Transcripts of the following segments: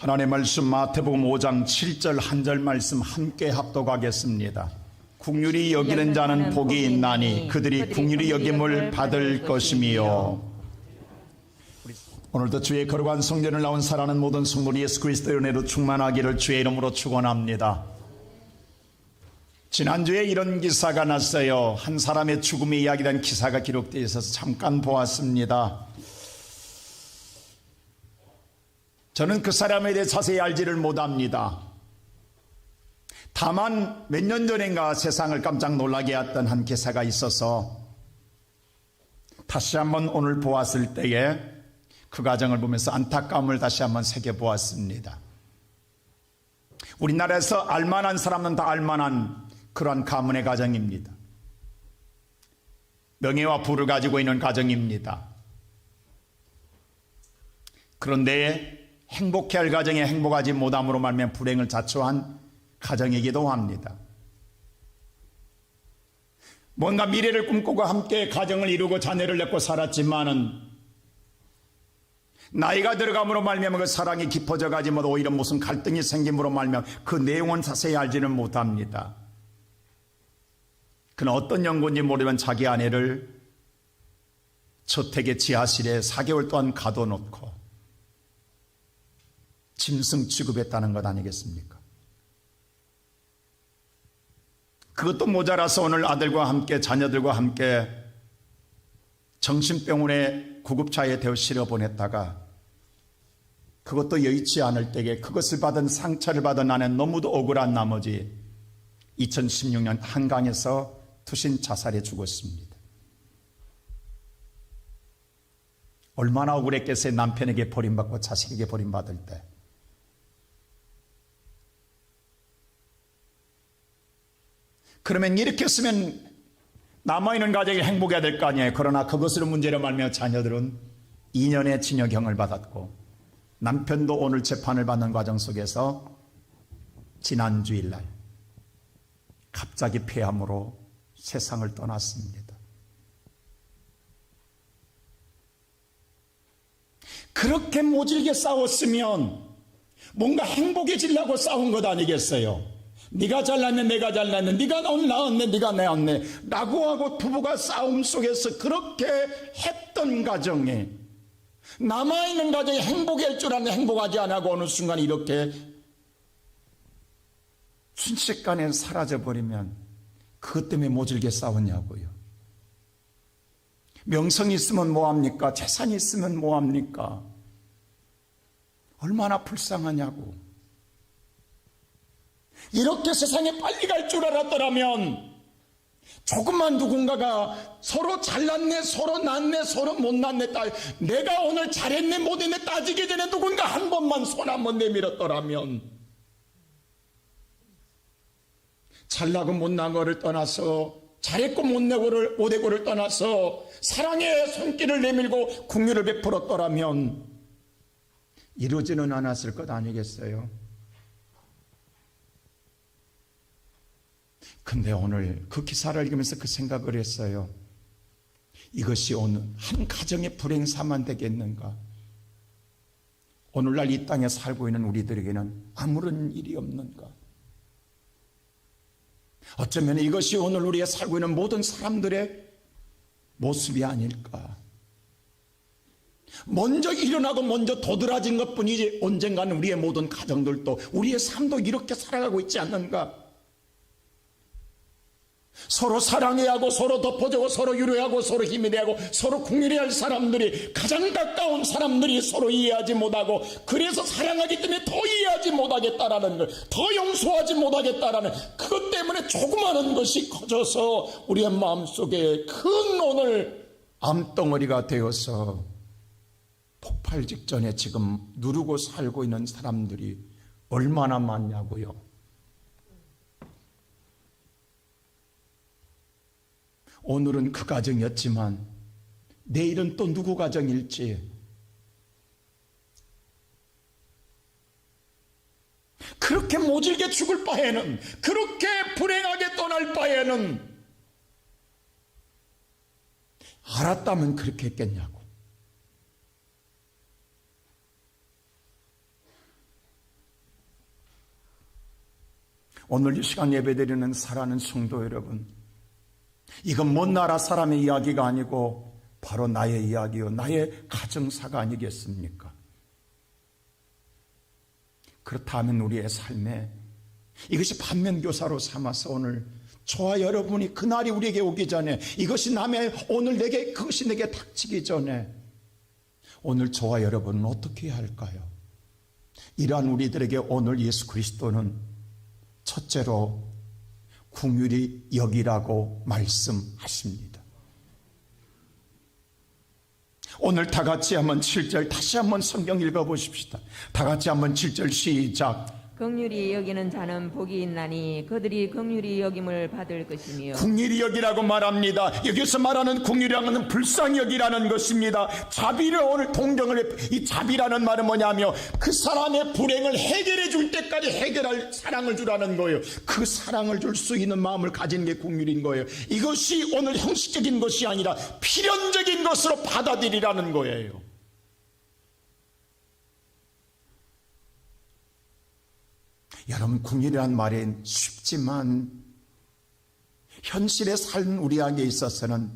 하나님의 말씀 마태복음 5장 7절 한 절 말씀 함께 합독하겠습니다. 국률이 여기는 자는 복이 있나니 그들이 국률이 여김을 받을 것이며. 오늘도 주의 거룩한 성전을 나온 사랑하는 모든 성도들 예수 그리스도의 은혜로 충만하기를 주의 이름으로 축원합니다. 지난주에 이런 기사가 났어요. 한 사람의 죽음이 이야기된 기사가 기록되어 있어서 잠깐 보았습니다. 저는 그 사람에 대해 자세히 알지를 못합니다. 다만 몇 년 전인가 세상을 깜짝 놀라게 했던 한 기사가 있어서 다시 한번 오늘 보았을 때에 그 과정을 보면서 안타까움을 다시 한번 새겨보았습니다. 우리나라에서 알만한 사람은 다 알만한 그러한 가문의 가정입니다. 명예와 부를 가지고 있는 가정입니다. 그런데 행복해야 할 가정에 행복하지 못함으로 말미암아 불행을 자초한 가정이기도 합니다. 뭔가 미래를 꿈꾸고 함께 가정을 이루고 자녀를 낳고 살았지만은 나이가 들어감으로 말미암아 그 사랑이 깊어져 가지 못 오히려 무슨 갈등이 생김으로 말미암아 그 내용은 자세히 알지는 못합니다. 그는 어떤 연고인지 모르면 자기 아내를 저택의 지하실에 4개월 동안 가둬놓고 짐승 취급했다는 것 아니겠습니까? 그것도 모자라서 오늘 아들과 함께 자녀들과 함께 정신병원에 구급차에 대어 실어보냈다가 그것도 여의치 않을 때에 그것을 받은 상처를 받은 아내 너무도 억울한 나머지 2016년 한강에서 투신 자살해 죽었습니다. 얼마나 억울했겠어요. 남편에게 버림받고 자식에게 버림받을 때. 그러면 이렇게 했으면 남아있는 가정이 행복해야 될 거 아니에요. 그러나 그것으로 문제로 말미암아 자녀들은 2년의 징역형을 받았고 남편도 오늘 재판을 받는 과정 속에서 지난 주일날 갑자기 폐암으로 세상을 떠났습니다. 그렇게 모질게 싸웠으면 뭔가 행복해지려고 싸운 것 아니겠어요? 네가 잘났네 내가 잘났네 네가 오늘 나왔네 네가 나왔네 라고 하고 부부가 싸움 속에서 그렇게 했던 가정에 남아있는 가정이 행복할 줄 알았는데 행복하지 않고 어느 순간 이렇게 순식간에 사라져버리면 그것 때문에 모질게 싸웠냐고요. 명성이 있으면 뭐합니까? 재산이 있으면 뭐합니까? 얼마나 불쌍하냐고. 이렇게 세상에 빨리 갈 줄 알았더라면 조금만 누군가가 서로 잘났네 서로 낫네 서로 못났네 내가 오늘 잘했네 못했네 따지기 전에 누군가 한 번만 손 한번 내밀었더라면 잘나고 못난 거를 떠나서 잘했고 못했고를 떠나서 사랑의 손길을 내밀고 긍휼을 베풀었더라면 이루지는 않았을 것 아니겠어요? 근데 오늘 그 기사를 읽으면서 그 생각을 했어요. 이것이 오늘 한 가정의 불행사만 되겠는가? 오늘날 이 땅에 살고 있는 우리들에게는 아무런 일이 없는가? 어쩌면 이것이 오늘 우리가 살고 있는 모든 사람들의 모습이 아닐까? 먼저 일어나고 먼저 도드라진 것뿐이지 언젠가는 우리의 모든 가정들도 우리의 삶도 이렇게 살아가고 있지 않는가? 서로 사랑해야 하고 서로 덮어주고 서로 위로하고 서로 힘이 되고 서로 국민해야 할 사람들이 가장 가까운 사람들이 서로 이해하지 못하고 그래서 사랑하기 때문에 더 이해하지 못하겠다라는 걸 더 용서하지 못하겠다라는 그것 때문에 조그마한 것이 커져서 우리의 마음속에 큰 오늘 암덩어리가 되어서 폭발 직전에 지금 누르고 살고 있는 사람들이 얼마나 많냐고요. 오늘은 그 가정이었지만 내일은 또 누구 가정일지 그렇게 모질게 죽을 바에는 그렇게 불행하게 떠날 바에는 알았다면 그렇게 했겠냐고. 오늘 이 시간 예배드리는 사랑하는 성도 여러분, 이건 먼 나라 사람의 이야기가 아니고 바로 나의 이야기요, 나의 가정사가 아니겠습니까? 그렇다면 우리의 삶에 이것이 반면교사로 삼아서 오늘 저와 여러분이 그날이 우리에게 오기 전에, 이것이 남의 오늘 내게, 그것이 내게 닥치기 전에 오늘 저와 여러분은 어떻게 해야 할까요? 이러한 우리들에게 오늘 예수 그리스도는 첫째로 긍휼히 여기라고 말씀하십니다. 오늘 다 같이 한번 7절 다시 한번 성경 읽어보십시다. 다 같이 한번 7절 시작. 긍휼히 여기는 자는 복이 있나니 그들이 긍휼히 여김을 받을 것이며. 긍휼히 여기라고 말합니다. 여기서 말하는 긍휼이라는 불쌍히 여기라는 것입니다. 자비를 오늘 동정을 해. 이 자비라는 말은 뭐냐면 그 사람의 불행을 해결해 줄 때까지 해결할 사랑을 주라는 거예요. 그 사랑을 줄 수 있는 마음을 가진 게 긍휼인 거예요. 이것이 오늘 형식적인 것이 아니라 필연적인 것으로 받아들이라는 거예요. 여러분, 긍휼이란 말이 쉽지만 현실에 사는 우리에게 있어서는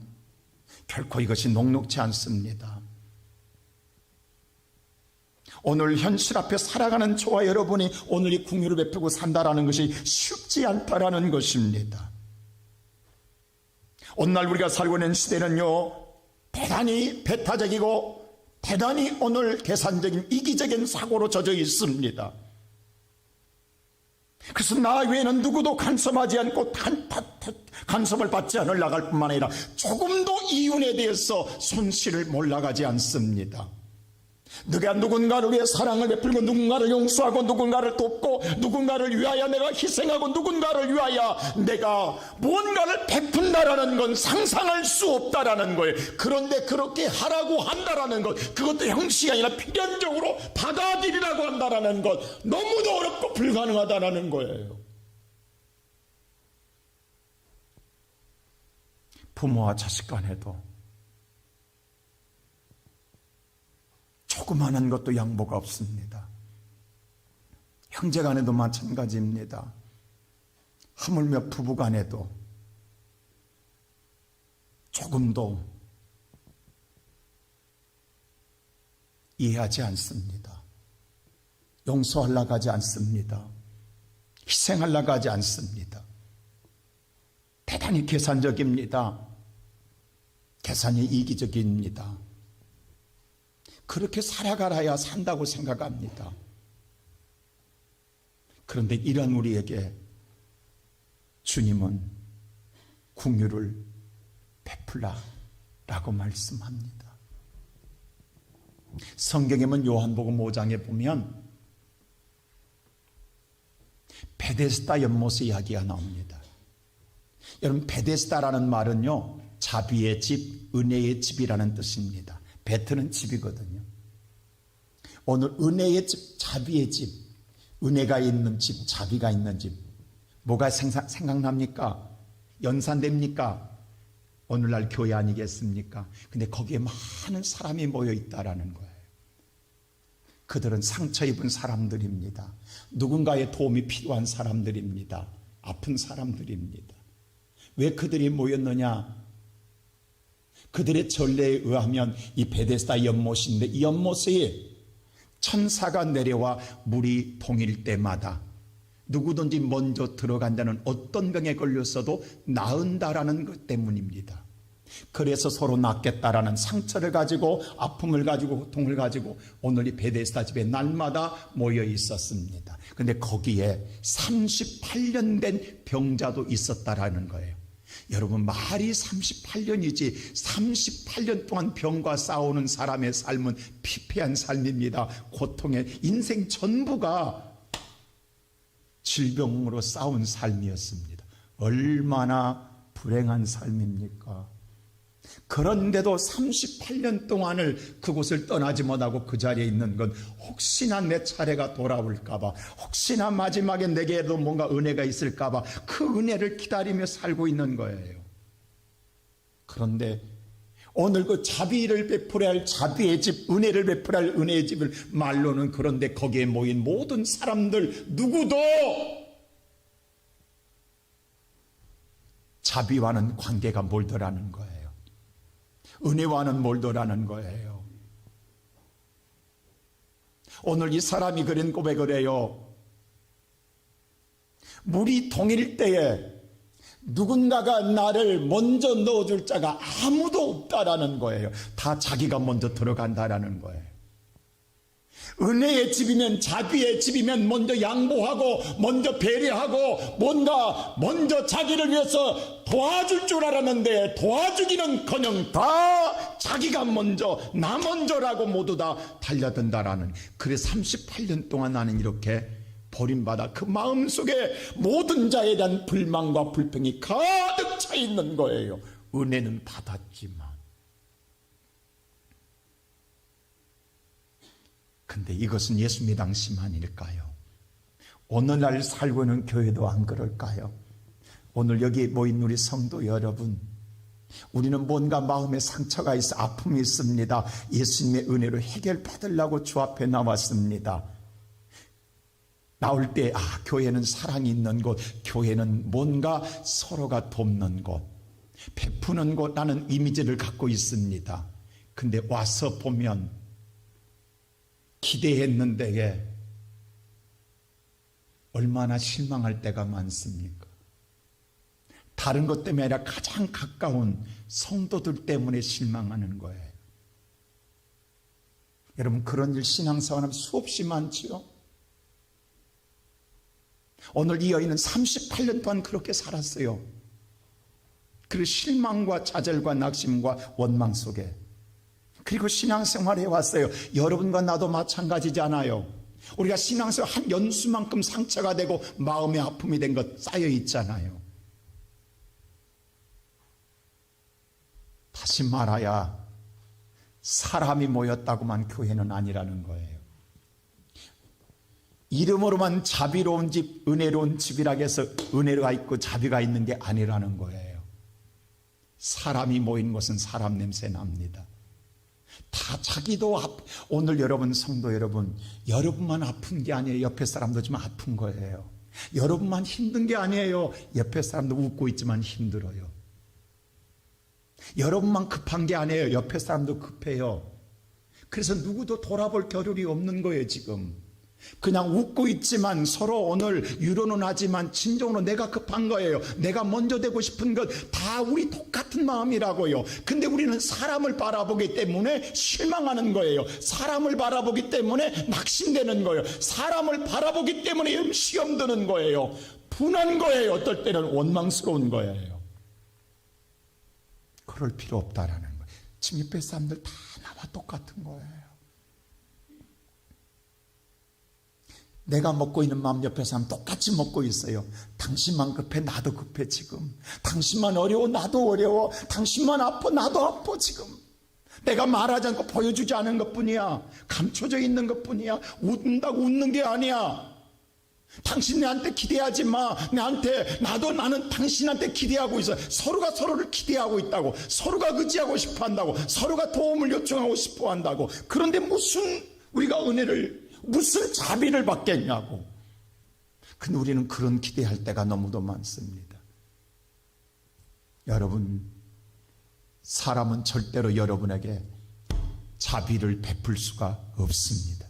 결코 이것이 녹록지 않습니다. 오늘 현실 앞에 살아가는 저와 여러분이 오늘 이 긍휼을 베풀고 산다라는 것이 쉽지 않다라는 것입니다. 오늘 우리가 살고 있는 시대는요, 대단히 배타적이고 대단히 오늘 계산적인 이기적인 사고로 젖어 있습니다. 그래서 나 외에는 누구도 간섭하지 않고 간섭을 받지 않을 나갈 뿐만 아니라 조금도 이윤에 대해서 손실을 몰라가지 않습니다. 내가 누군가를 위해 사랑을 베풀고 누군가를 용서하고 누군가를 돕고 누군가를 위하여 내가 희생하고 누군가를 위하여 내가 무언가를 베푼다라는 건 상상할 수 없다라는 거예요. 그런데 그렇게 하라고 한다라는 것, 그것도 형식이 아니라 필연적으로 받아들이라고 한다라는 것, 너무도 어렵고 불가능하다라는 거예요. 부모와 자식 간에도 조그마한 것도 양보가 없습니다. 형제 간에도 마찬가지입니다. 하물며 부부 간에도 조금도 이해하지 않습니다. 용서하려고 하지 않습니다. 희생하려고 하지 않습니다. 대단히 계산적입니다. 계산이 이기적입니다. 그렇게 살아가야 산다고 생각합니다. 그런데 이런 우리에게 주님은 긍휼을 베풀라라고 말씀합니다. 성경에 보면 요한복음 5장에 보면 베데스다 연못의 이야기가 나옵니다. 여러분, 베데스다라는 말은요, 자비의 집, 은혜의 집이라는 뜻입니다. 베트는 집이거든요. 오늘 은혜의 집, 자비의 집, 은혜가 있는 집, 자비가 있는 집, 뭐가 생각납니까? 연산됩니까? 오늘날 교회 아니겠습니까? 근데 거기에 많은 사람이 모여 있다라는 거예요. 그들은 상처 입은 사람들입니다. 누군가의 도움이 필요한 사람들입니다. 아픈 사람들입니다. 왜 그들이 모였느냐? 그들의 전례에 의하면 이 베데스다 연못인데, 이 연못에 천사가 내려와 물이 동일 때마다 누구든지 먼저 들어간다는 어떤 병에 걸렸어도 나은다라는 것 때문입니다. 그래서 서로 낫겠다라는 상처를 가지고, 아픔을 가지고, 고통을 가지고 오늘 이 베데스다 집에 날마다 모여 있었습니다. 그런데 거기에 38년 된 병자도 있었다라는 거예요. 여러분, 말이 38년이지 38년 동안 병과 싸우는 사람의 삶은 피폐한 삶입니다. 고통의 인생 전부가 질병으로 싸운 삶이었습니다. 얼마나 불행한 삶입니까? 그런데도 38년 동안을 그곳을 떠나지 못하고 그 자리에 있는 건 혹시나 내 차례가 돌아올까봐, 혹시나 마지막에 내게도 뭔가 은혜가 있을까봐 그 은혜를 기다리며 살고 있는 거예요. 그런데 오늘 그 자비를 베풀어야 할 자비의 집, 은혜를 베풀어야 할 은혜의 집을 말로는 그런데 거기에 모인 모든 사람들 누구도 자비와는 관계가 멀더라는 거예요. 은혜와는 멀더라는 거예요. 오늘 이 사람이 그런 고백을 해요. 물이 동일 때에 누군가가 나를 먼저 넣어줄 자가 아무도 없다라는 거예요. 다 자기가 먼저 들어간다라는 거예요. 은혜의 집이면, 자비의 집이면 먼저 양보하고 먼저 배려하고 뭔가 먼저 자기를 위해서 도와줄 줄 알았는데 도와주기는커녕 다 자기가 먼저, 나 먼저라고 모두 다 달려든다라는. 그래서 38년 동안 나는 이렇게 버림받아 그 마음속에 모든 자에 대한 불만과 불평이 가득 차 있는 거예요. 은혜는 받았지만. 근데 이것은 예수 믿음만일까요? 오늘날 살고 있는 교회도 안 그럴까요? 오늘 여기 모인 우리 성도 여러분, 우리는 뭔가 마음에 상처가 있어 아픔이 있습니다. 예수님의 은혜로 해결받으려고 주 앞에 나왔습니다. 나올 때 교회는 사랑이 있는 곳, 교회는 뭔가 서로가 돕는 곳, 베푸는 곳라는 이미지를 갖고 있습니다. 근데 와서 보면 기대했는데 얼마나 실망할 때가 많습니까? 다른 것 때문에 아니라 가장 가까운 성도들 때문에 실망하는 거예요. 여러분, 그런 일 신앙생활하면 수없이 많지요. 오늘 이 여인은 38년 동안 그렇게 살았어요. 그 실망과 좌절과 낙심과 원망 속에. 그리고 신앙생활 해왔어요. 여러분과 나도 마찬가지잖아요. 우리가 신앙생활 한 연수만큼 상처가 되고 마음의 아픔이 된 것 쌓여 있잖아요. 다시 말하야 사람이 모였다고만 교회는 아니라는 거예요. 이름으로만 자비로운 집, 은혜로운 집이라고 해서 은혜가 있고 자비가 있는 게 아니라는 거예요. 사람이 모인 곳은 사람 냄새 납니다. 다 자기도 오늘 여러분, 성도 여러분, 여러분만 아픈 게 아니에요. 옆에 사람도 좀 아픈 거예요. 여러분만 힘든 게 아니에요. 옆에 사람도 웃고 있지만 힘들어요. 여러분만 급한 게 아니에요. 옆에 사람도 급해요. 그래서 누구도 돌아볼 겨를이 없는 거예요. 지금 그냥 웃고 있지만 서로 오늘 유로는 하지만 진정으로 내가 급한 거예요. 내가 먼저 되고 싶은 것 다 우리 똑같은 마음이라고요. 근데 우리는 사람을 바라보기 때문에 실망하는 거예요. 사람을 바라보기 때문에 낙심되는 거예요. 사람을 바라보기 때문에 시험 드는 거예요. 분한 거예요. 어떨 때는 원망스러운 거예요. 그럴 필요 없다라는 거예요. 지금 옆에 사람들 다 나와 똑같은 거예요. 내가 먹고 있는 마음 옆에 사람 똑같이 먹고 있어요. 당신만 급해, 나도 급해 지금. 당신만 어려워, 나도 어려워. 당신만 아파, 나도 아파 지금. 내가 말하지 않고 보여주지 않은 것뿐이야. 감춰져 있는 것뿐이야. 웃는다고 웃는 게 아니야. 당신 내한테 기대하지 마. 나는 당신한테 기대하고 있어. 서로가 서로를 기대하고 있다고. 서로가 의지하고 싶어 한다고. 서로가 도움을 요청하고 싶어 한다고. 그런데 무슨 우리가 은혜를, 무슨 자비를 받겠냐고. 근데 우리는 그런 기대할 때가 너무도 많습니다. 여러분, 사람은 절대로 여러분에게 자비를 베풀 수가 없습니다.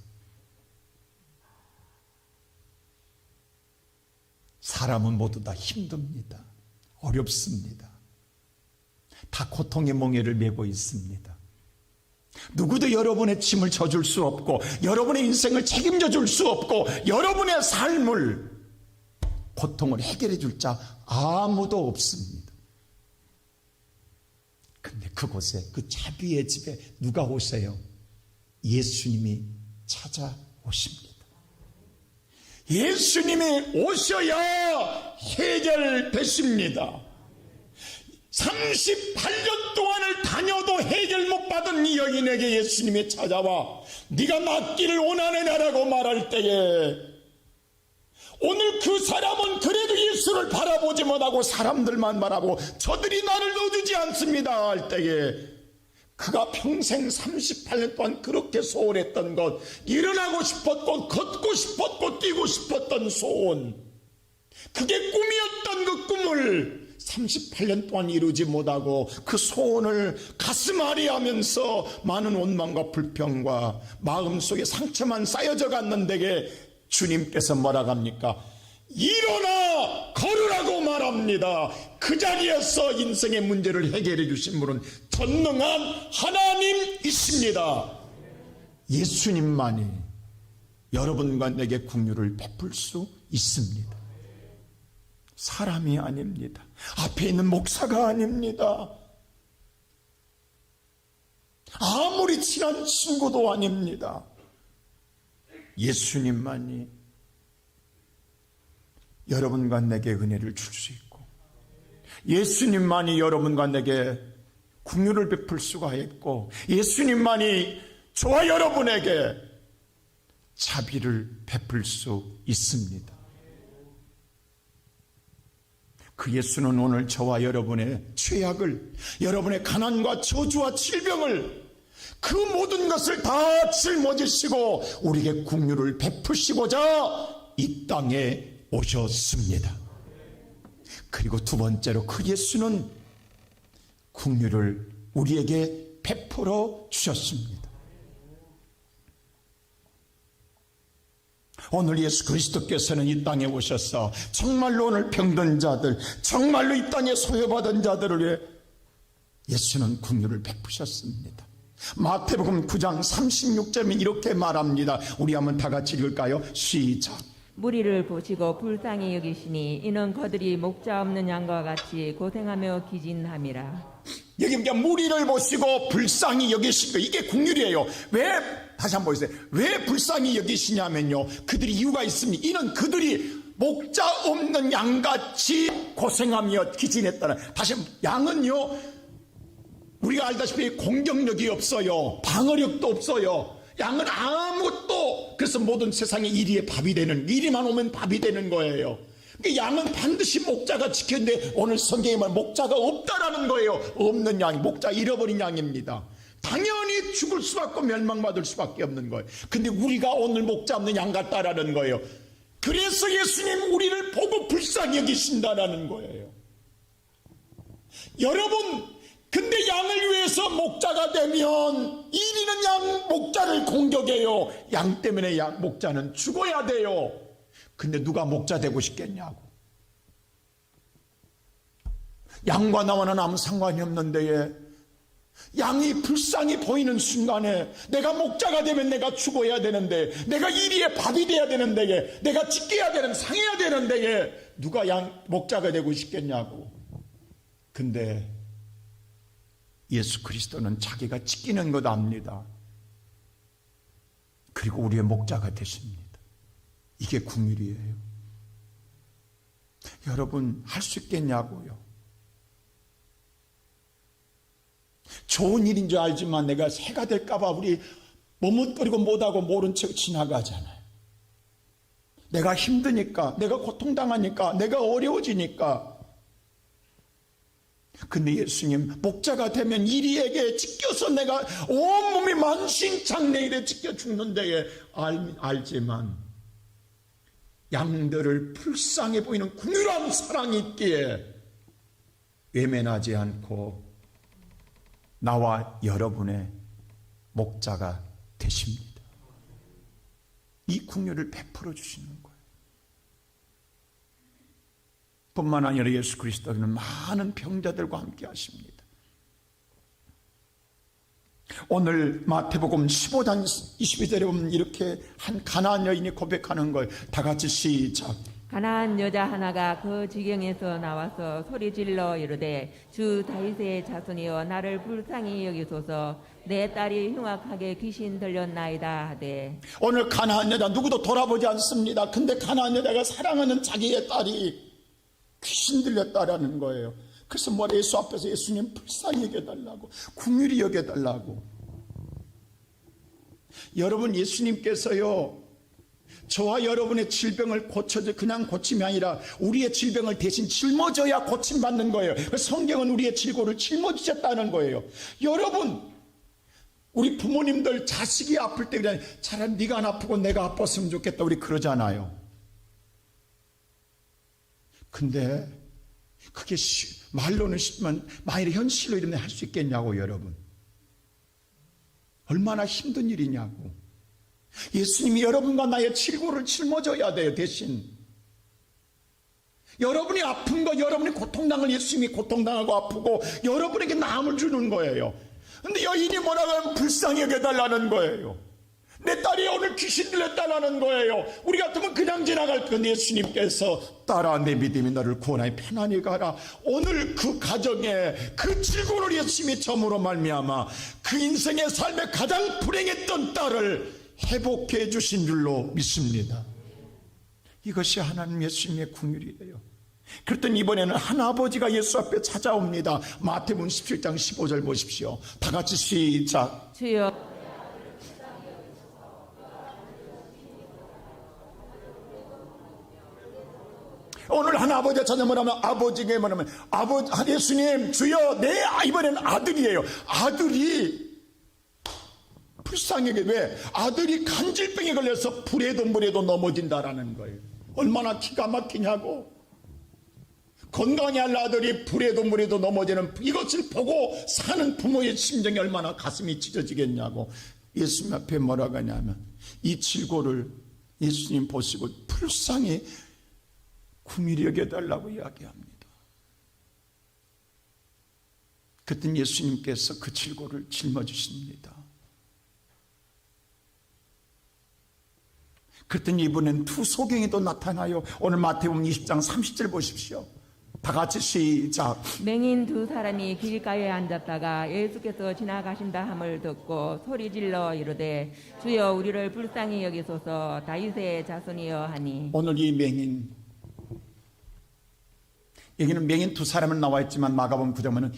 사람은 모두 다 힘듭니다. 어렵습니다. 다 고통의 멍에를 메고 있습니다. 누구도 여러분의 짐을 져줄 수 없고, 여러분의 인생을 책임져 줄 수 없고, 여러분의 삶을, 고통을 해결해 줄 자 아무도 없습니다. 근데 그곳에, 그 자비의 집에 누가 오세요? 예수님이 찾아오십니다. 예수님이 오셔야 해결되십니다. 38년 동안을 다녀도 해결 못 받은 이 여인에게 예수님이 찾아와 네가 낫기를 원하느냐라고 말할 때에, 오늘 그 사람은 그래도 예수를 바라보지 못하고 사람들만 바라보고 저들이 나를 넣어주지 않습니다 할 때에, 그가 평생 38년 동안 그렇게 소원했던 것, 일어나고 싶었고 걷고 싶었고 뛰고 싶었던 소원, 그게 꿈이었던 그 꿈을 38년 동안 이루지 못하고 그 소원을 가슴 아리하면서 많은 원망과 불평과 마음속에 상처만 쌓여져 갔는데 주님께서 뭐라고 합니까? 일어나 걸으라고 말합니다. 그 자리에서 인생의 문제를 해결해 주신 분은 전능한 하나님이십니다. 예수님만이 여러분과 내게 긍휼을 베풀 수 있습니다. 사람이 아닙니다. 앞에 있는 목사가 아닙니다. 아무리 친한 친구도 아닙니다. 예수님만이 여러분과 내게 은혜를 줄 수 있고, 예수님만이 여러분과 내게 긍휼을 베풀 수가 있고, 예수님만이 저와 여러분에게 자비를 베풀 수 있습니다. 그 예수는 오늘 저와 여러분의 죄악을, 여러분의 가난과 저주와 질병을, 그 모든 것을 다 짊어지시고 우리에게 긍휼을 베푸시고자 이 땅에 오셨습니다. 그리고 두 번째로 그 예수는 긍휼을 우리에게 베풀어 주셨습니다. 오늘 예수 그리스도께서는 이 땅에 오셔서 정말로 오늘 병든 자들, 정말로 이 땅에 소외받은 자들을 위해 예수는 긍휼을 베푸셨습니다. 마태복음 9장 36절에 이렇게 말합니다. 우리 한번 다 같이 읽을까요? 시작. 무리를 보시고 불쌍히 여기시니 이는 그들이 목자 없는 양과 같이 고생하며 기진함이라. 여기 무리를 보시고 불쌍히 여기시고, 이게 긍휼이에요. 왜? 다시 한번 보세요. 왜 불쌍히 여기시냐면요, 그들이 이유가 있습니다. 이는 그들이 목자 없는 양같이 고생하며 기진했다는. 다시 양은요, 우리가 알다시피 공격력이 없어요. 방어력도 없어요. 양은 아무것도, 그래서 모든 세상의 이리에 밥이 되는, 이리만 오면 밥이 되는 거예요. 그러니까 양은 반드시 목자가 지켰는데 오늘 성경에 말하면 목자가 없다라는 거예요. 없는 양, 목자 잃어버린 양입니다. 당연히 죽을 수밖에, 멸망받을 수밖에 없는 거예요. 근데 우리가 오늘 목자 없는 양 같다라는 거예요. 그래서 예수님 우리를 보고 불쌍히 여기신다라는 거예요. 여러분, 근데 양을 위해서 목자가 되면 이리는 양 목자를 공격해요. 양 때문에 목자는 죽어야 돼요. 근데 누가 목자 되고 싶겠냐고. 양과 나와는 아무 상관이 없는데 양이 불쌍히 보이는 순간에 내가 목자가 되면 내가 죽어야 되는데, 내가 이리에 밥이 돼야 되는데, 내가 찢겨야 되는, 상해야 되는데 누가 양 목자가 되고 싶겠냐고. 근데 예수 그리스도는 자기가 찢기는 것 압니다. 그리고 우리의 목자가 되십니다. 이게 긍휼이에요. 여러분, 할 수 있겠냐고요. 좋은 일인 줄 알지만 내가 해가 될까봐 우리 머뭇거리고 못하고 모른 척 지나가잖아요. 내가 힘드니까, 내가 고통당하니까, 내가 어려워지니까. 근데 예수님 목자가 되면 이리에게 찢겨서 내가 온몸이 만신창내일에 찢겨 죽는데 알지만 양들을 불쌍해 보이는 긍휼한 사랑이 있기에 외면하지 않고 나와 여러분의 목자가 되십니다. 이 긍휼을 베풀어 주시는 거예요. 뿐만 아니라 예수 그리스도는 많은 병자들과 함께 하십니다. 오늘 마태복음 15장 22절에 보면 이렇게 한 가나안 여인이 고백하는 거예요. 다 같이 시작. 가나안 여자 하나가 그 지경에서 나와서 소리질러 이르되 주 다윗의 자손이여 나를 불쌍히 여기소서, 내 딸이 흉악하게 귀신 들렸나이다 하되. 오늘 가나안 여자 누구도 돌아보지 않습니다. 근데 가나안 여자가 사랑하는 자기의 딸이 귀신 들렸다라는 거예요. 그래서 예수 앞에서 예수님 불쌍히 여겨달라고, 긍휼히 여겨달라고. 여러분, 예수님께서요 저와 여러분의 질병을 고쳐줘, 그냥 고침이 아니라 우리의 질병을 대신 짊어져야 고침받는 거예요. 성경은 우리의 질고를 짊어지셨다는 거예요. 여러분, 우리 부모님들 자식이 아플 때 그냥 차라리 네가 안 아프고 내가 아팠으면 좋겠다 우리 그러잖아요. 근데 그게 말로는 쉽지만 만일에 현실로 이러면 할 수 있겠냐고 여러분. 얼마나 힘든 일이냐고. 예수님이 여러분과 나의 칠고를 짊어져야 돼요. 대신 여러분이 아픈 거, 여러분이 고통당을 예수님이 고통당하고 아프고 여러분에게 나음을 주는 거예요. 근데 여인이 뭐라고 하면 불쌍히 여겨달라는 거예요. 내 딸이 오늘 귀신 들렸다라는 거예요. 우리 같으면 그냥 지나갈 건데 예수님께서 딸아 내 믿음이 너를 구원하여 편안히 가라. 오늘 그 가정에 그 질고를 예수님이 점으로 말미암아 그 인생의 삶에 가장 불행했던 딸을 회복해 주신 줄로 믿습니다. 이것이 하나님 예수님의 긍휼이에요. 그랬더니 이번에는 한 아버지가 예수 앞에 찾아옵니다. 마태복음 17장 15절 보십시오. 다 같이 시작. 주여 오늘 한 아버지가 찾아오면 아버지에게 뭐냐면 예수님 주여 이번에는 아들이에요. 아들이 불쌍하게 왜? 아들이 간질병에 걸려서 불에도 물에도 넘어진다라는 거예요. 얼마나 기가 막히냐고. 건강히 할 아들이 불에도 물에도 넘어지는 이것을 보고 사는 부모의 심정이 얼마나 가슴이 찢어지겠냐고. 예수님 앞에 뭐라고 하냐면 이 질고를 예수님 보시고 불쌍히 긍휼히 여겨달라고 이야기합니다. 그때 예수님께서 그 질고를 짊어지십니다. 그랬더니 이번엔 두 소경이 또 나타나요. 오늘 마태복음 20장 30절 보십시오. 다 같이 시작. 맹인 두 사람이 길가에 앉았다가 예수께서 지나가신다 함을 듣고 소리질러 이르되 주여 우리를 불쌍히 여기소서 다윗의 자손이여 하니. 오늘 이 맹인, 여기는 맹인 두 사람은 나와 있지만 마가복음 9장은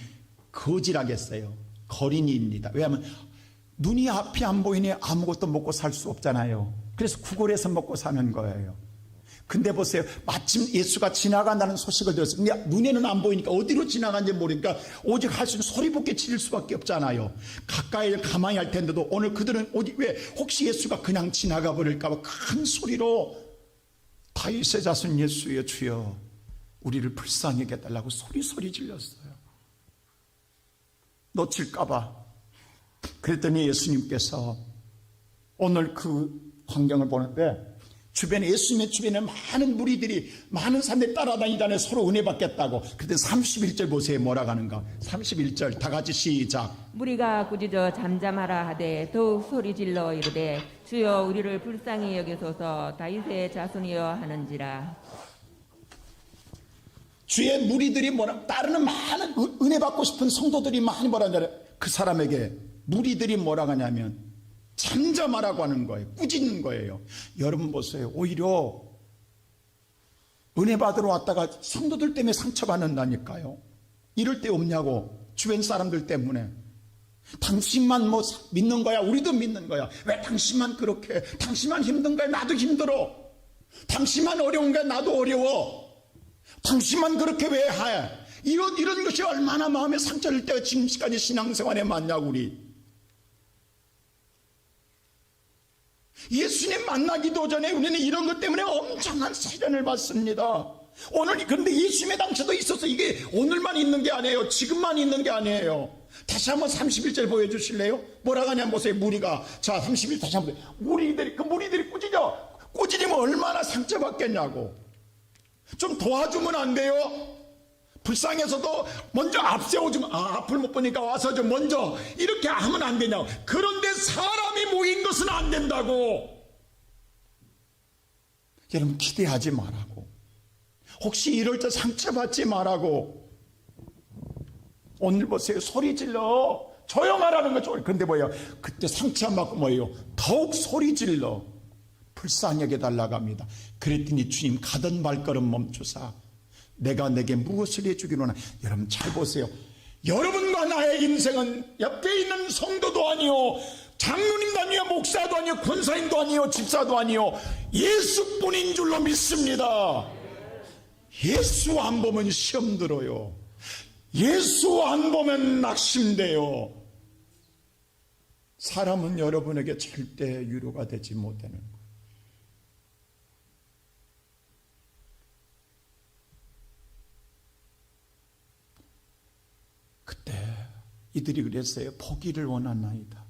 거지라겠어요. 거린이입니다. 왜냐하면 눈이 앞이 안 보이니 아무것도 먹고 살 수 없잖아요. 그래서 구걸해서 먹고 사는 거예요. 근데 보세요. 마침 예수가 지나간다는 소식을 들었어요. 근데 눈에는 안 보이니까 어디로 지나간지 모르니까 오직 할 수 있는 소리밖에 지를 수밖에 없잖아요. 가까이 가만히 할 텐데도 오늘 그들은 왜 혹시 예수가 그냥 지나가 버릴까 봐 큰 소리로 다윗의 자손 예수여 주여 우리를 불쌍히 여겨달라고 소리 질렀어요. 놓칠까 봐. 그랬더니 예수님께서 오늘 그 광경을 보는데 주변에 예수님의 주변에 많은 무리들이 많은 사람들이 따라다니다니 서로 은혜 받겠다고. 그때 31절 보세요. 뭐라고 하는가. 31절 다 같이 시작. 무리가 꾸짖어 잠잠하라 하되 더욱 소리질러 이르되 주여 우리를 불쌍히 여기소서 다윗의 자손이여 하는지라. 주의 무리들이 따르는 많은 은혜 받고 싶은 성도들이 많이 뭐라냐. 그 사람에게 무리들이 뭐라고 하냐면 잠잠하라고 하는 거예요. 꾸짖는 거예요. 여러분 보세요. 오히려 은혜 받으러 왔다가 성도들 때문에 상처받는다니까요. 이럴 때 없냐고. 주변 사람들 때문에. 당신만 믿는 거야. 우리도 믿는 거야. 왜 당신만 그렇게. 당신만 힘든 거야. 나도 힘들어. 당신만 어려운 거야. 나도 어려워. 당신만 그렇게 왜 해. 이런 것이 얼마나 마음에 상처를 때가 지금까지 신앙생활에 많냐고 우리. 예수님 만나기도 전에 우리는 이런 것 때문에 엄청난 시련을 받습니다. 오늘 그런데 예수님의 당시도 있어서 이게 오늘만 있는 게 아니에요. 지금만 있는 게 아니에요. 다시 한번 31절 보여주실래요? 뭐라고 하냐면 보세요. 무리가 자 31 다시 한번 무리들이 꾸짖으면 얼마나 상처받겠냐고. 좀 도와주면 안 돼요? 불쌍해서도 먼저 앞세워주면 앞을 못 보니까 와서 좀 먼저 이렇게 하면 안 되냐고. 그런데 사람이 모인 것은 안 된다고. 여러분 기대하지 말라고. 혹시 이럴 때 상처받지 말라고. 오늘 보세요. 소리 질러 조용하라는 거죠. 그런데 뭐예요? 그때 상처 안 받고 뭐예요? 더욱 소리 질러 불쌍히 여겨달라고 합니다. 그랬더니 주님 가던 발걸음 멈추사 내가 내게 무엇을 해주기로 하나. 여러분 잘 보세요. 여러분과 나의 인생은 옆에 있는 성도도 아니요 장로님도 아니요 목사도 아니요 권사님도 아니요 집사도 아니요 예수뿐인 줄로 믿습니다. 예수 안 보면 시험 들어요. 예수 안 보면 낙심돼요. 사람은 여러분에게 절대 위로가 되지 못하는 거예요. 이들이 그랬어요. 포기를 원하나이다.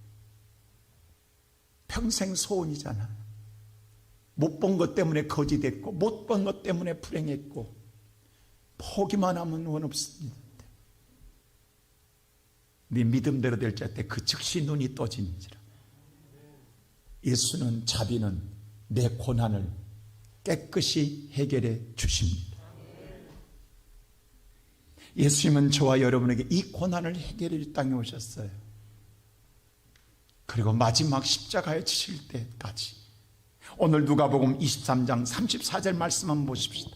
평생 소원이잖아. 못 본 것 때문에 거지됐고 못 본 것 때문에 불행했고 포기만 하면 원 없습니다. 네 믿음대로 될 때 그 즉시 눈이 떠지니라. 예수는 자비는 내 고난을 깨끗이 해결해 주십니다. 예수님은 저와 여러분에게 이 고난을 해결해 줄 땅에 오셨어요. 그리고 마지막 십자가에 지실 때까지. 오늘 누가복음 23장 34절 말씀 한번 보십시다.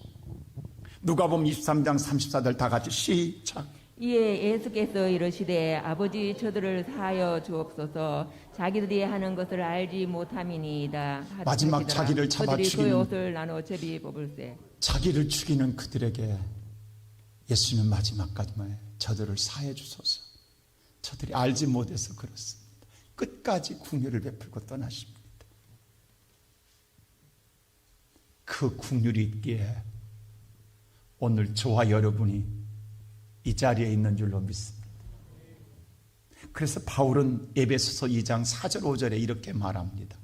누가복음 23장 34절 다 같이 시작. 이에 예수께서 이르시되 아버지 저들을 사하여 주옵소서 자기들이 하는 것을 알지 못함이니이다. 마지막 자기를 잡아 그들이 죽이는, 그의 옷을 나눠 제비 뽑을세. 자기를 죽이는 그들에게 예수님은 마지막까지 저들을 사해 주소서. 저들이 알지 못해서 그렇습니다. 끝까지 긍휼을 베풀고 떠나십니다. 그 긍휼이 있기에 오늘 저와 여러분이 이 자리에 있는 줄로 믿습니다. 그래서 바울은 에베소서 2장 4절 5절에 이렇게 말합니다.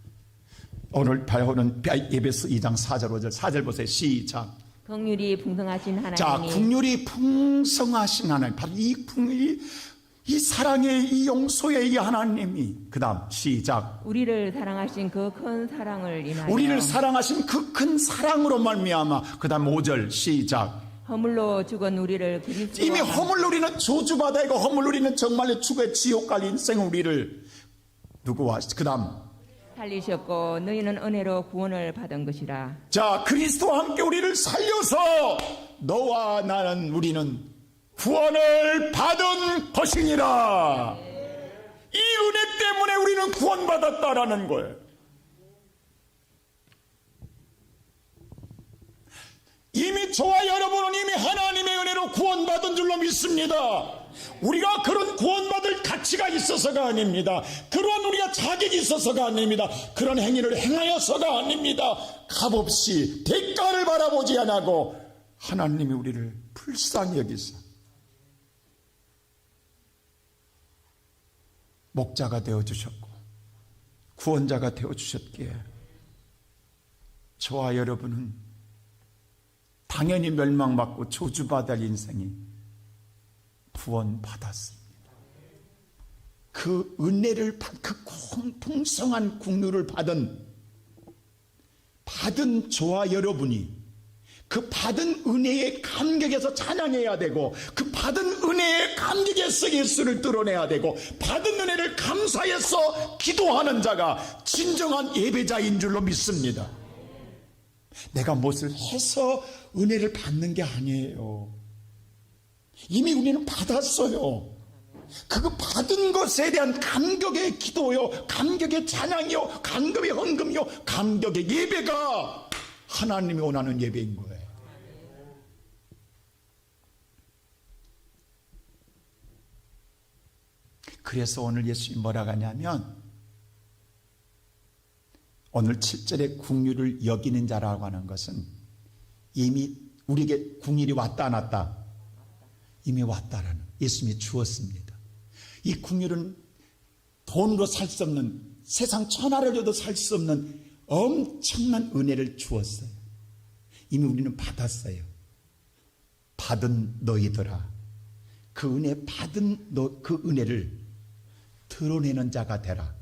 오늘 바울은 에베소 2장 4절 5절 4절 보세요. 시작. 긍휼이 풍성하신 하나님이. 자, 긍휼이 풍성하신 하나님, 바로 이 긍휼이, 이 사랑의, 이 용서의 이 하나님이, 그 다음 시작. 우리를 사랑하신 그 큰 사랑을 인하여. 우리를 사랑하신 그 큰 사랑으로 말미암아. 그 다음 5절 시작. 허물로 죽은 우리를 그리스도. 이미 허물로 우리는 저주받아이고 허물로 우리는 정말로 죽의 지옥 갈 인생 우리를 누구와 그 다음 살리셨고 너희는 은혜로 구원을 받은 것이라. 자, 그리스도와 함께 우리를 살려서 너와 나는 우리는 구원을 받은 것이니라. 이 은혜 때문에 우리는 구원받았다라는 거예요. 이미 저와 여러분은 이미 하나님의 은혜로 구원받은 줄로 믿습니다. 우리가 그런 구원받을 가치가 있어서가 아닙니다. 그런 우리가 자격이 있어서가 아닙니다. 그런 행위를 행하여서가 아닙니다. 값없이 대가를 바라보지 않고 하나님이 우리를 불쌍히 여기사 목자가 되어주셨고 구원자가 되어주셨기에 저와 여러분은 당연히 멸망받고 저주받을 인생이 구원받았습니다. 그 은혜를 그 풍성한 긍휼을 받은 저와 여러분이 그 받은 은혜의 감격에서 찬양해야 되고 그 받은 은혜의 감격에서 예수를 드러내야 되고 받은 은혜를 감사해서 기도하는 자가 진정한 예배자인 줄로 믿습니다. 내가 무엇을 해서 은혜를 받는 게 아니에요. 이미 우리는 받았어요. 그거 받은 것에 대한 감격의 기도요, 감격의 찬양이요, 감격의 헌금이요, 감격의 예배가 하나님이 원하는 예배인 거예요. 그래서 오늘 예수님이 뭐라고 하냐면 오늘 7절에 긍휼을 여기는 자라고 하는 것은 이미 우리에게 긍휼이 왔다 안 왔다? 이미 왔다라는, 예수님이 주었습니다. 이 긍휼은 돈으로 살 수 없는, 세상 천하를 줘도 살 수 없는 엄청난 은혜를 주었어요. 이미 우리는 받았어요. 받은 너희들아, 그 은혜 받은 그 은혜를 드러내는 자가 되라.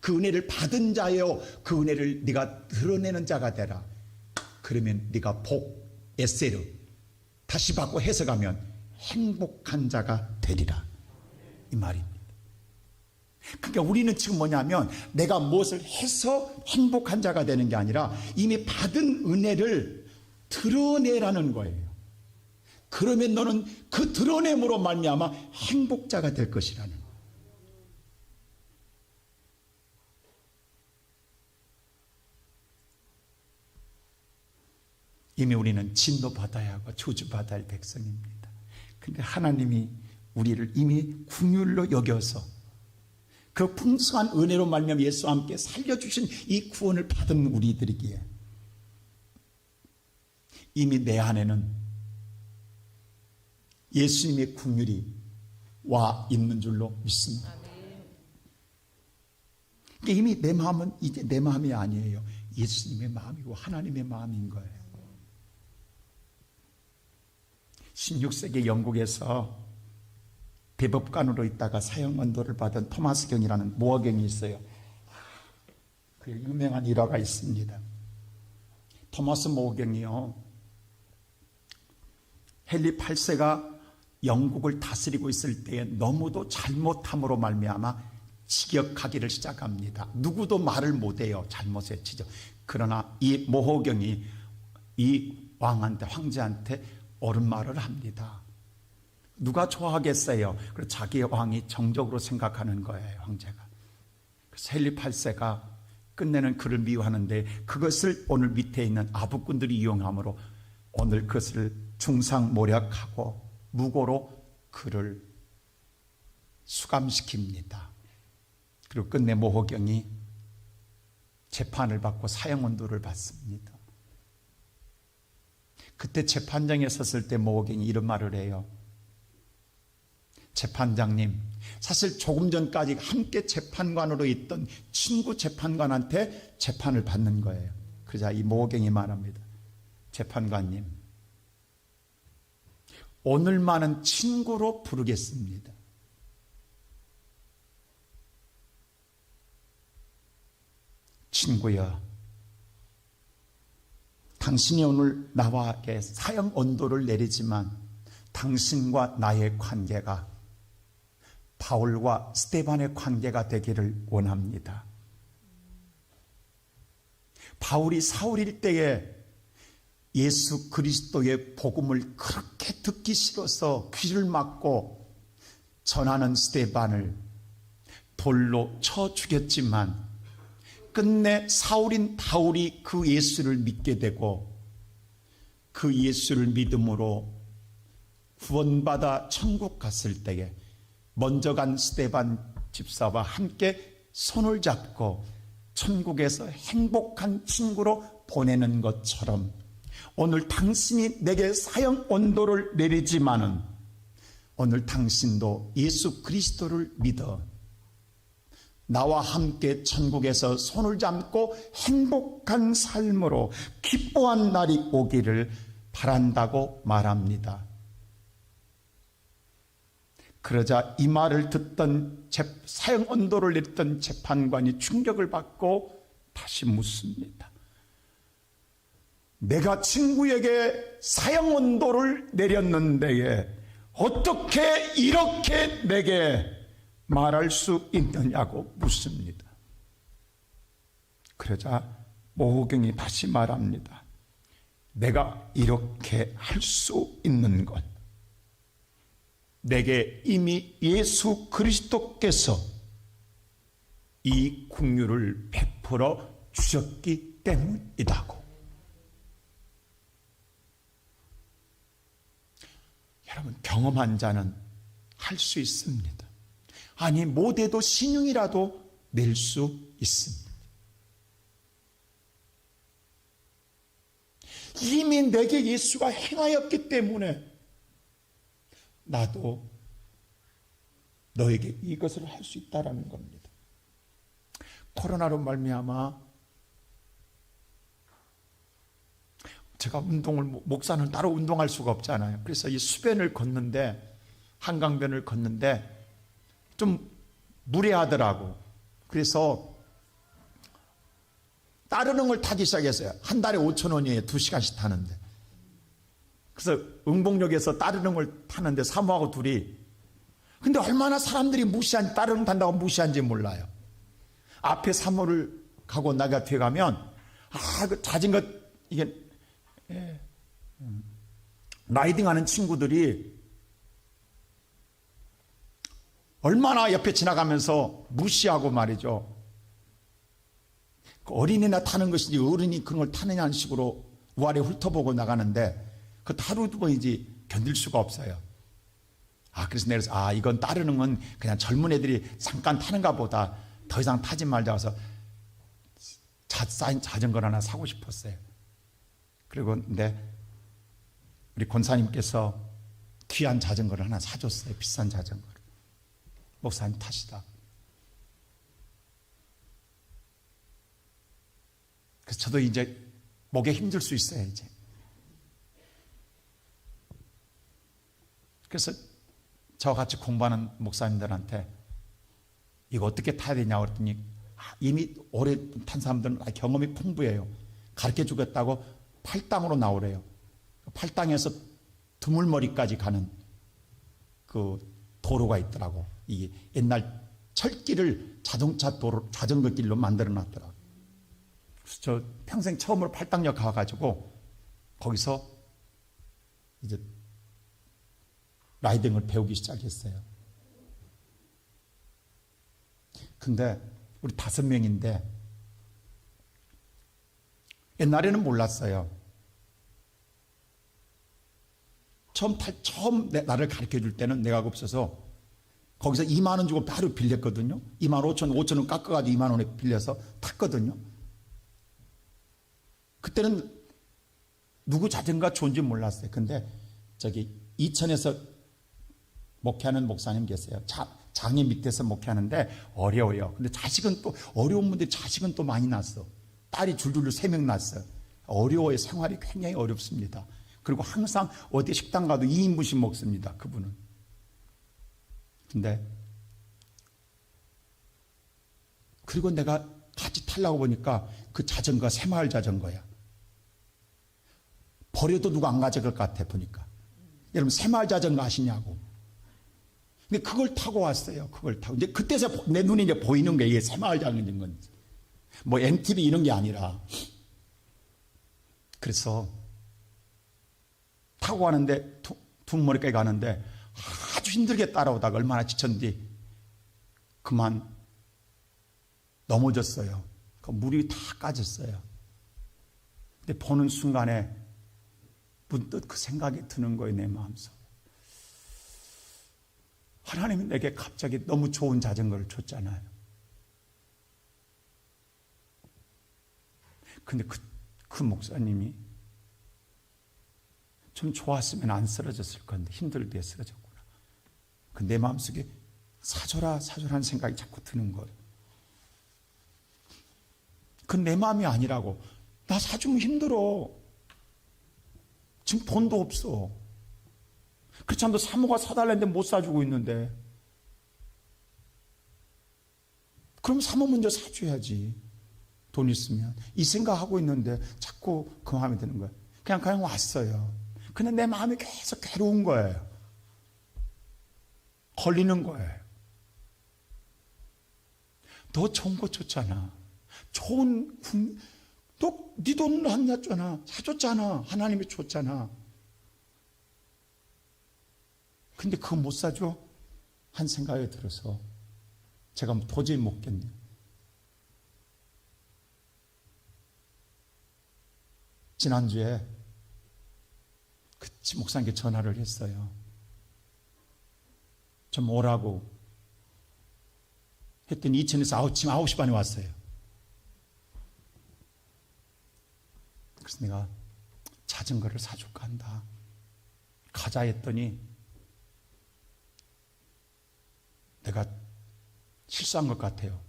그 은혜를 받은 자여, 그 은혜를 네가 드러내는 자가 되라. 그러면 네가 에세르 다시 바꿔 해석하면 행복한 자가 되리라, 이 말입니다. 그러니까 우리는 지금 뭐냐면 내가 무엇을 해서 행복한 자가 되는 게 아니라 이미 받은 은혜를 드러내라는 거예요. 그러면 너는 그 드러냄으로 말미암아 행복자가 될 것이라는 거예요. 이미 우리는 진노받아야 하고 저주받아야 할 백성입니다. 그런데 하나님이 우리를 이미 긍휼로 여겨서 그 풍성한 은혜로 말미암아 예수와 함께 살려주신 이 구원을 받은 우리들이기에 이미 내 안에는 예수님의 긍휼이 와 있는 줄로 믿습니다. 이미 내 마음은 이제 내 마음이 아니에요. 예수님의 마음이고 하나님의 마음인 거예요. 16세기 영국에서 대법관으로 있다가 사형언도를 받은 토마스 경이라는 모어경이 있어요. 그 유명한 일화가 있습니다. 토마스 모어경이요, 헨리 8세가 영국을 다스리고 있을 때에 너무도 잘못함으로 말미암아 직역하기를 시작합니다. 누구도 말을 못해요. 잘못에 치죠. 그러나 이 모호경이 이 왕한테, 황제한테 옳은 말을 합니다. 누가 좋아하겠어요? 그래서 자기의 왕이 정적으로 생각하는 거예요, 황제가. 그래서 헨리 8세가 끝내는 그를 미워하는데 그것을 오늘 밑에 있는 아부꾼들이 이용함으로 오늘 그것을 중상모략하고 무고로 그를 수감시킵니다. 그리고 끝내 모호경이 재판을 받고 사형언도를 받습니다. 그때 재판장에 섰을 때 모호경이 이런 말을 해요. 재판장님, 사실 조금 전까지 함께 재판관으로 있던 친구 재판관한테 재판을 받는 거예요. 그러자 이 모호경이 말합니다. 재판관님, 오늘만은 친구로 부르겠습니다. 친구여, 당신이 오늘 나와 사형 언도를 내리지만 당신과 나의 관계가 바울과 스데반의 관계가 되기를 원합니다. 바울이 사울일 때에 예수 그리스도의 복음을 그렇게 듣기 싫어서 귀를 막고 전하는 스데반을 돌로 쳐 죽였지만 끝내 사울인 바울이 그 예수를 믿게 되고 그 예수를 믿음으로 구원받아 천국 갔을 때에 먼저 간 스데반 집사와 함께 손을 잡고 천국에서 행복한 친구로 보내는 것처럼 오늘 당신이 내게 사형 언도를 내리지만은 오늘 당신도 예수 그리스도를 믿어 나와 함께 천국에서 손을 잡고 행복한 삶으로 기뻐한 날이 오기를 바란다고 말합니다. 그러자 이 말을 듣던 사형 언도를 내렸던 재판관이 충격을 받고 다시 묻습니다. 내가 친구에게 사형 언도를 내렸는데 어떻게 이렇게 내게 말할 수 있느냐고 묻습니다. 그러자 모호경이 다시 말합니다. 내가 이렇게 할 수 있는 것, 내게 이미 예수 그리스도께서 이 긍휼을 베풀어 주셨기 때문이다고. 여러분, 경험한 자는 할 수 있습니다. 아니, 못해도 신용이라도 낼 수 있습니다. 이미 내게 예수가 행하였기 때문에 나도 너에게 이것을 할 수 있다라는 겁니다. 코로나로 말미암아 제가 목사는 따로 운동할 수가 없잖아요. 그래서 이 수변을 걷는데, 한강변을 걷는데 좀 무례하더라고. 그래서 따르는 걸 타기 시작했어요. 한 달에 5,000원이에요. 2시간씩 타는데. 그래서 응봉역에서 따르는 걸 타는데 사모하고 둘이, 근데 얼마나 사람들이 따르는 탄다고 무시한지 몰라요. 앞에 사모를 가고 나가 뒤에 가면 그 자전거 이게 라이딩하는 친구들이 얼마나 옆에 지나가면서 무시하고 말이죠. 그 어린이나 타는 것인지 어른이 그런 걸 타느냐는 식으로 우아래 훑어보고 나가는데 그 하루 두 번이지 견딜 수가 없어요. 그래서 내가 이건 따르는 건 그냥 젊은 애들이 잠깐 타는가 보다, 더 이상 타지 말자 해서 쌓인 자전거를 하나 사고 싶었어요. 그리고 근데 우리 권사님께서 귀한 자전거를 하나 사줬어요. 비싼 자전거를. 목사님 탓이다. 그래서 저도 이제 목에 힘들 수 있어요, 이제. 그래서 저와 같이 공부하는 목사님들한테 이거 어떻게 타야 되냐고 그랬더니 이미 오래 탄 사람들은 경험이 풍부해요. 가르쳐 주겠다고 팔당으로 나오래요. 팔당에서 드물머리까지 가는 그 도로가 있더라고. 이게 옛날 철길을 자동차 도로, 자전거 길로 만들어 놨더라고. 그래서 저 평생 처음으로 팔당역 가가지고 거기서 이제 라이딩을 배우기 시작했어요. 근데 우리 5명인데 옛날에는 몰랐어요. 처음 나를 가르쳐 줄 때는 내가 없어서 거기서 2만 원 주고 바로 빌렸거든요. 2만 5천 원 깎아가지고 2만 원에 빌려서 탔거든요. 그때는 누구 자전거가 좋은지 몰랐어요. 근데 저기 이천에서 목회하는 목사님 계세요. 장애 밑에서 목회하는데 어려워요. 근데 자식은 또 어려운 분들이 자식은 또 많이 낳았어. 딸이 줄줄로 3명 낳았어요. 어려워요. 생활이 굉장히 어렵습니다. 그리고 항상 어디 식당 가도 2인분씩 먹습니다. 그분은. 근데 그리고 내가 같이 타려고 보니까 그 자전거가 새마을 자전거야. 버려도 누가 안 가져갈 것 같아 보니까. 여러분 새마을 자전거 아시냐고. 근데 그걸 타고 왔어요. 그걸 타고. 이제 그때서 내 눈에 이제 보이는 거예요. 이게 새마을 자전거인 건지. 뭐 MTV 이런 게 아니라. 그래서 타고 가는데 둥머리까지 가는데 아주 힘들게 따라오다가 얼마나 지쳤는지 그만 넘어졌어요. 그 물이 다 까졌어요. 근데 보는 순간에 문득 그 생각이 드는 거예요. 내 마음속에. 하나님이 내게 갑자기 너무 좋은 자전거를 줬잖아요. 근데 그 목사님이 좀 좋았으면 안 쓰러졌을 건데 힘들게 쓰러졌구나. 그 내 마음속에 사줘라 사줘라는 생각이 자꾸 드는 거예요. 그건 내 마음이 아니라고. 나 사주면 힘들어. 지금 돈도 없어. 그렇지 않아도 사모가 사달라는데 못 사주고 있는데. 그럼 사모 먼저 사줘야지. 돈 있으면. 이 생각하고 있는데 자꾸 그 마음이 드는 거예요. 그냥 왔어요. 근데 내 마음이 계속 괴로운 거예요. 걸리는 거예요. 너 좋은 거 줬잖아. 너 네 돈으로 안 냈잖아. 사줬잖아. 하나님이 줬잖아. 근데 그거 못 사줘? 한 생각이 들어서 제가 도저히 못 견뎌요. 지난주에 그 목사님께 전화를 했어요. 좀 오라고 했더니 이천에서 지금 9시 반에 왔어요. 그래서 내가 자전거를 사줄까 한다. 가자 했더니 내가 실수한 것 같아요.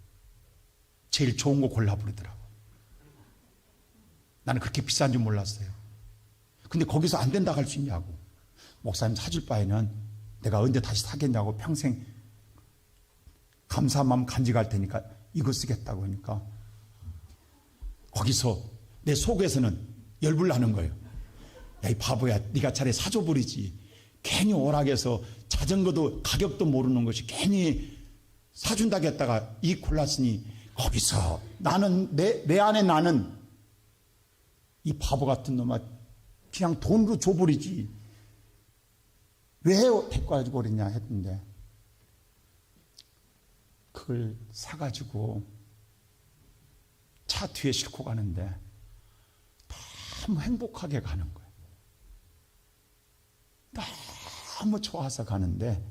제일 좋은 거 골라 부르더라고. 나는 그렇게 비싼 줄 몰랐어요. 근데 거기서 안 된다 할 수 있냐고. 목사님 사줄 바에는 내가 언제 다시 사겠냐고 평생 감사한 마음 간직할 테니까 이거 쓰겠다고 하니까 거기서 내 속에서는 열불 나는 거예요. 야, 이 바보야. 네가 차라리 사줘 버리지. 괜히 오락해서 자전거도 가격도 모르는 것이 괜히 사준다고 했다가 이 골랐으니 거기서 나는 내 안에 나는 이 바보 같은 놈아 그냥 돈으로 줘버리지. 왜 데리고 가지고 그랬냐 했는데 그걸 사가지고 차 뒤에 싣고 가는데 너무 행복하게 가는 거예요. 너무 좋아서 가는데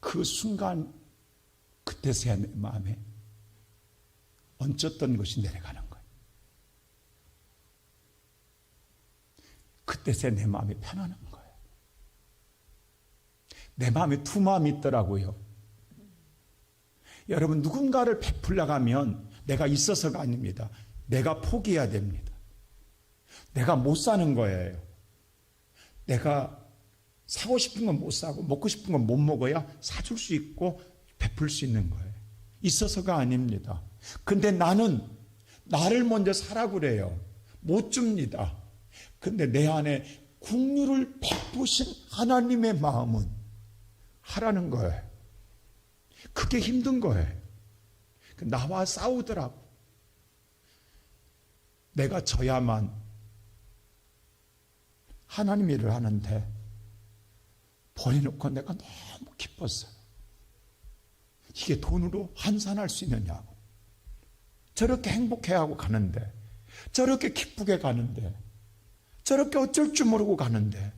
그 순간 그때서야 내 마음에 얹었던 것이 내려가는 거예요. 그때서야 내 마음이 편안한 거예요. 내 마음에 두 마음이 있더라고요. 여러분, 누군가를 베풀려고 하면 내가 있어서가 아닙니다. 내가 포기해야 됩니다. 내가 못 사는 거예요. 내가 사고 싶은 건 못 사고 먹고 싶은 건 못 먹어야 사줄 수 있고 베풀 수 있는 거예요. 있어서가 아닙니다. 근데 나는 나를 먼저 사라고 그래요. 못 줍니다. 근데 내 안에 긍휼을 베푸신 하나님의 마음은 하라는 거예요. 그게 힘든 거예요. 나와 싸우더라고. 내가 져야만 하나님 일을 하는데 버려놓고 내가 너무 기뻤어요. 이게 돈으로 환산할 수 있느냐고. 저렇게 행복해하고 가는데, 저렇게 기쁘게 가는데, 저렇게 어쩔 줄 모르고 가는데,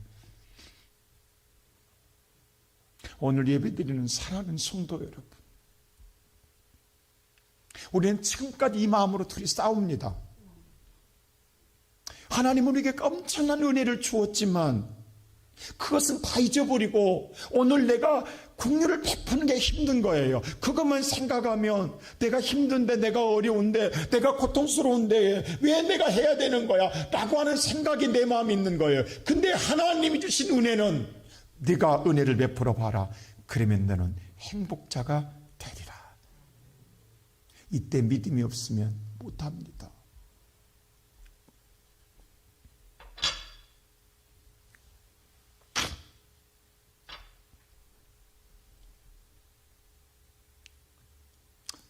오늘 예배드리는 사랑하는 성도 여러분, 우리는 지금까지 이 마음으로 둘이 싸웁니다. 하나님은 우리에게 엄청난 은혜를 주었지만 그것은 다 잊어버리고 오늘 내가 긍휼을 베푸는 게 힘든 거예요. 그것만 생각하면 내가 힘든데, 내가 어려운데, 내가 고통스러운데 왜 내가 해야 되는 거야? 라고 하는 생각이 내 마음에 있는 거예요. 근데 하나님이 주신 은혜는 네가 은혜를 베풀어 봐라. 그러면 너는 행복자가 되리라. 이때 믿음이 없으면 못합니다.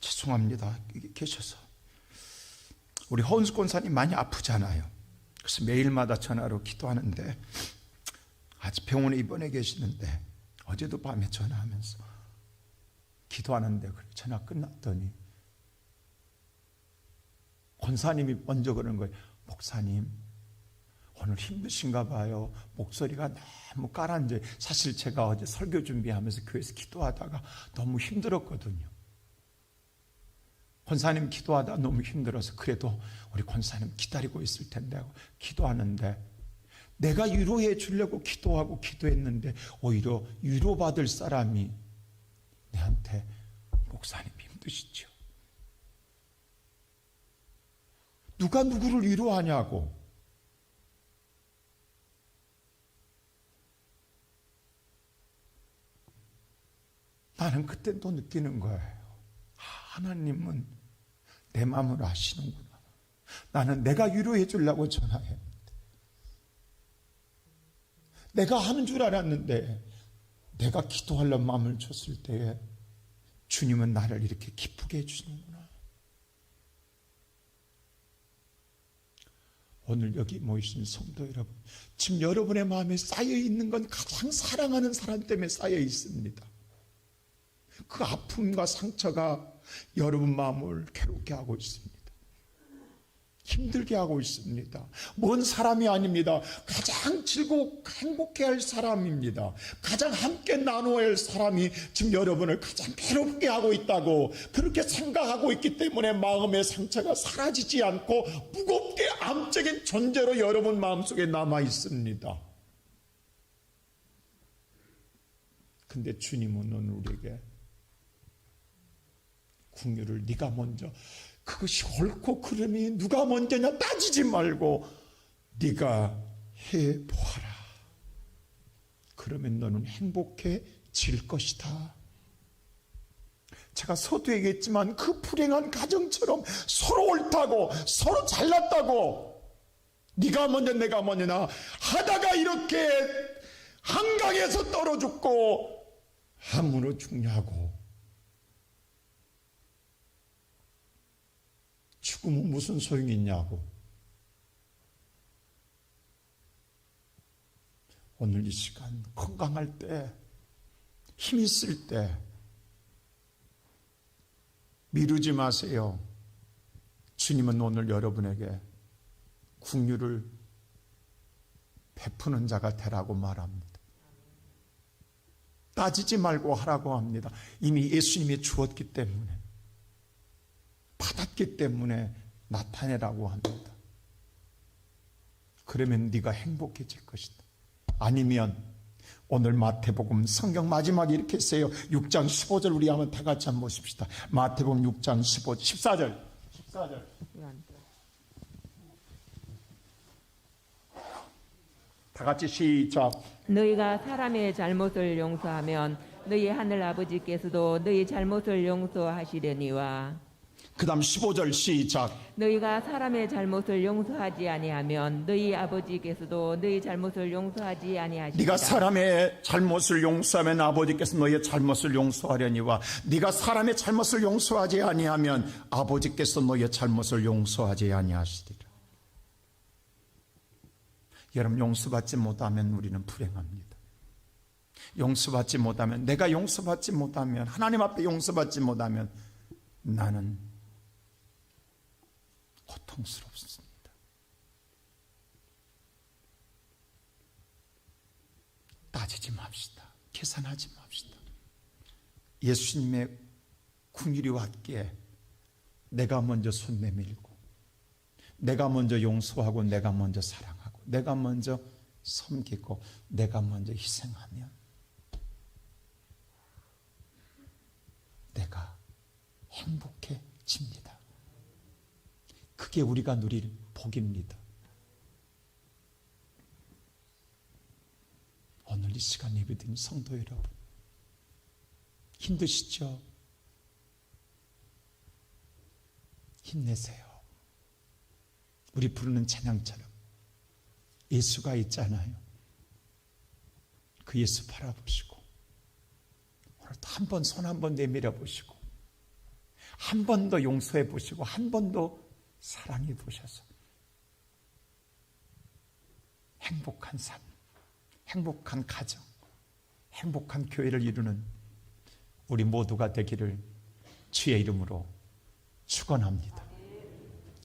죄송합니다. 여기 계셔서. 우리 허은수 권사님 많이 아프잖아요. 그래서 매일마다 전화로 기도하는데 아직 병원에 입원해 계시는데 어제도 밤에 전화하면서 기도하는데 전화 끝났더니 권사님이 먼저 그러는 거예요. 목사님, 오늘 힘드신가 봐요. 목소리가 너무 가라앉아요. 사실 제가 어제 설교 준비하면서 교회에서 기도하다가 너무 힘들었거든요. 권사님 기도하다 너무 힘들어서 그래도 우리 권사님 기다리고 있을 텐데 하고 기도하는데, 내가 위로해 주려고 기도하고 기도했는데 오히려 위로받을 사람이 내한테 목사님 힘드시죠? 누가 누구를 위로하냐고. 나는 그때 또 느끼는 거예요. 하나님은 내 마음을 아시는구나. 나는 내가 위로해 주려고 전화했는데, 내가 하는 줄 알았는데, 내가 기도하려는 마음을 줬을 때에 주님은 나를 이렇게 기쁘게 해주시는구나. 오늘 여기 모이신 성도 여러분, 지금 여러분의 마음에 쌓여있는 건 가장 사랑하는 사람 때문에 쌓여 있습니다. 그 아픔과 상처가 여러분 마음을 괴롭게 하고 있습니다. 힘들게 하고 있습니다. 먼 사람이 아닙니다. 가장 즐겁고 행복해 할 사람입니다. 가장 함께 나눠야 할 사람이 지금 여러분을 가장 괴롭게 하고 있다고 그렇게 생각하고 있기 때문에 마음의 상처가 사라지지 않고 무겁게 암적인 존재로 여러분 마음속에 남아 있습니다. 근데 주님은 오늘 우리에게 긍휼을 네가 먼저, 그것이 옳고 그름이 누가 먼저냐 따지지 말고 네가 해보아라. 그러면 너는 행복해질 것이다. 제가 서두 얘기했지만 그 불행한 가정처럼 서로 옳다고 서로 잘났다고 네가 먼저 내가 먼저나 하다가 이렇게 한강에서 떨어 죽고 함으로 죽냐고. 죽으면 무슨 소용이 있냐고. 오늘 이 시간 건강할 때, 힘 있을 때 미루지 마세요. 주님은 오늘 여러분에게 긍휼을 베푸는 자가 되라고 말합니다. 따지지 말고 하라고 합니다. 이미 예수님이 주었기 때문에, 받았기 때문에 나타내라고 합니다. 그러면 네가 행복해질 것이다. 아니면 오늘 마태복음 성경 마지막에 이렇게 했어요. 6장 15절 우리 한번 다 같이 한번 보십시다. 마태복음 6장 15절 14절 다 같이 시작. 너희가 사람의 잘못을 용서하면 너희 하늘 아버지께서도 너희 잘못을 용서하시려니와 그 다음 15절 시작. 너희가 사람의 잘못을 용서하지 아니하면 너희 아버지께서도 너희 잘못을 용서하지 아니하시리라. 네가 사람의 잘못을 용서하면 아버지께서 너희의 잘못을 용서하려니와 네가 사람의 잘못을 용서하지 아니하면 아버지께서 너희의 잘못을 용서하지 아니하시리라. 여러분, 용서받지 못하면 우리는 불행합니다. 용서받지 못하면, 내가 용서받지 못하면, 하나님 앞에 용서받지 못하면 나는 고통스럽습니다. 따지지 맙시다. 계산하지 맙시다. 예수님의 궁일이 왔기에 내가 먼저 손 내밀고, 내가 먼저 용서하고, 내가 먼저 사랑하고, 내가 먼저 섬기고, 내가 먼저 희생하면 내가 행복해집니다. 그게 우리가 누릴 복입니다. 오늘 이 시간 예배드린 성도 여러분, 힘드시죠? 힘내세요. 우리 부르는 찬양처럼 예수가 있잖아요. 그 예수 바라보시고 오늘도 한 번 손 한 번 내밀어 보시고 한 번 더 용서해 보시고 한 번 더 사랑해 보셔서 행복한 삶, 행복한 가정, 행복한 교회를 이루는 우리 모두가 되기를 주의 이름으로 축원합니다.